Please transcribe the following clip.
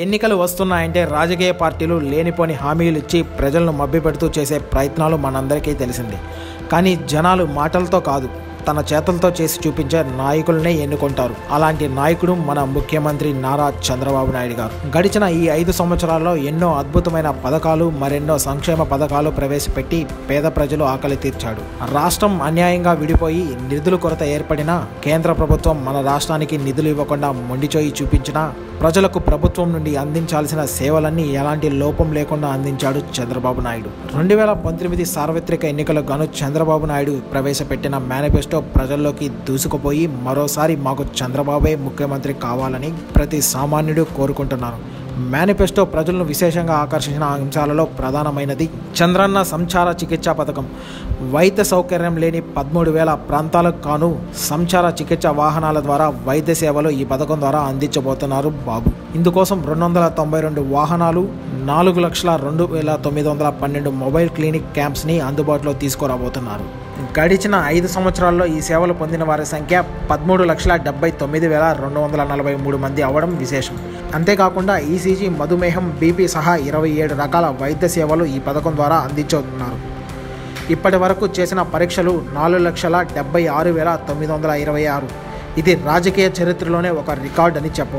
ఎన్నికలు వస్తున్నాయంటే రాజకీయ పార్టీలు లేనిపోని హామీలు ఇచ్చి ప్రజలను మభ్యపెడుతూ చేసే ప్రయత్నాలు మనందరికీ తెలిసిందే. కానీ జనాలు మాటలతో కాదు, తన చేతులతో చేసి చూపించే నాయకులనే ఎన్నుకుంటారు. అలాంటి నాయకుడు మన ముఖ్యమంత్రి నారా చంద్రబాబు నాయుడు గారు. గడిచిన ఈ 5 సంవత్సరాల్లో ఎన్నో అద్భుతమైన పథకాలు, మరెన్నో సంక్షేమ పథకాలు ప్రవేశపెట్టి పేద ప్రజలు ఆకలి తీర్చాడు. రాష్ట్రం అన్యాయంగా విడిపోయి నిధుల కొరత ఏర్పడినా కేంద్ర ప్రభుత్వం మన రాష్ట్రానికి నిధులు ఇవ్వకుండా మొండిచోయి చూపించినా ప్రజలకు ప్రభుత్వం నుండి అందించాల్సిన సేవలన్నీ ఎలాంటి లోపం లేకుండా అందించాడు చంద్రబాబు నాయుడు. 2019 సార్వత్రిక ఎన్నికలకు గాను చంద్రబాబు నాయుడు ప్రవేశపెట్టిన మేనిఫెస్టో ప్రజల్లోకి దూసుకుపోయి మరోసారి మాకు చంద్రబాబే ముఖ్యమంత్రి కావాలని ప్రతి సామాన్యుడు కోరుకుంటున్నారు. మేనిఫెస్టో ప్రజలను విశేషంగా ఆకర్షించిన అంశాలలో ప్రధానమైనది చంద్రన్న సంచార చికిత్సా పథకం. వైద్య సౌకర్యం లేని 13,000 ప్రాంతాలకు గాను సంచార చికిత్స వాహనాల ద్వారా వైద్య సేవలు ఈ పథకం ద్వారా అందించబోతున్నారు బాబు. ఇందుకోసం 292 వాహనాలు, 4,02,912 మొబైల్ క్లినిక్ క్యాంప్స్ని అందుబాటులో తీసుకురాబోతున్నారు. గడిచిన 5 సంవత్సరాల్లో ఈ సేవలు పొందిన వారి సంఖ్య 13,79,243 మంది అవ్వడం విశేషం. అంతేకాకుండా ఈసీజీ, మధుమేహం, బీపీ సహా 27 రకాల వైద్య సేవలు ఈ పథకం ద్వారా అందించుతున్నారు. ఇప్పటి వరకు చేసిన పరీక్షలు 4,76,926. ఇది రాజకీయ చరిత్రలోనే ఒక రికార్డ్ అని చెప్పవచ్చు.